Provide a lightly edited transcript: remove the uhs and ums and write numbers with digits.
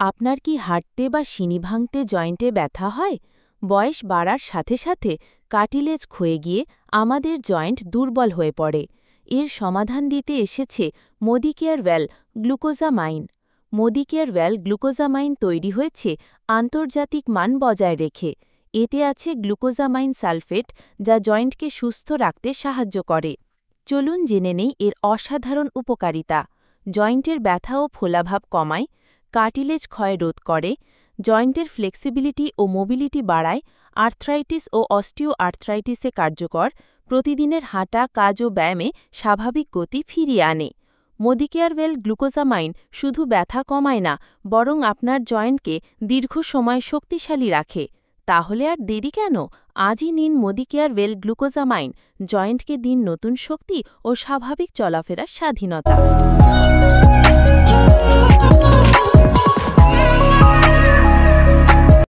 আপনার কি হাঁটতে বা সিঁড়ি ভাঙতে জয়েন্টে ব্যথা হয়? বয়স বাড়ার সাথে সাথে কার্টিলেজ ক্ষয়ে গিয়ে আমাদের জয়েন্ট দুর্বল হয়ে পড়ে। এর সমাধান দিতে এসেছে মোদিকেয়ার ওয়েল গ্লুকোজামাইন। মোদিকেয়ার ওয়েল গ্লুকোজামাইন তৈরি হয়েছে আন্তর্জাতিক মান বজায় রেখে। এতে আছে গ্লুকোজামাইন সালফেট, যা জয়েন্টকে সুস্থ রাখতে সাহায্য করে। চলুন জেনে নেই এর অসাধারণ উপকারিতা। জয়েন্টের ব্যথা ও ফোলাভাব কমায়, কার্টিলেজ ক্ষয় রোধ করে, জয়েন্টের ফ্লেক্সিবিলিটি ও মোবিলিটি বাড়ায়, আর্থ্রাইটিস ও অস্টিও আর্থ্রাইটিসে কার্যকর, প্রতিদিনের হাঁটা, কাজ ও ব্যায়ামে স্বাভাবিক গতি ফিরিয়ে আনে। মোদিকেয়ার ওয়েল গ্লুকোজামাইন শুধু ব্যথা কমায় না, বরং আপনার জয়েন্টকে দীর্ঘ সময় শক্তিশালী রাখে। তাহলে আর দেরি কেন? আজই নিন মোদিকেয়ার ওয়েল গ্লুকোজামাইন। জয়েন্টকে দিন নতুন শক্তি ও স্বাভাবিক চলাফেরার স্বাধীনতা।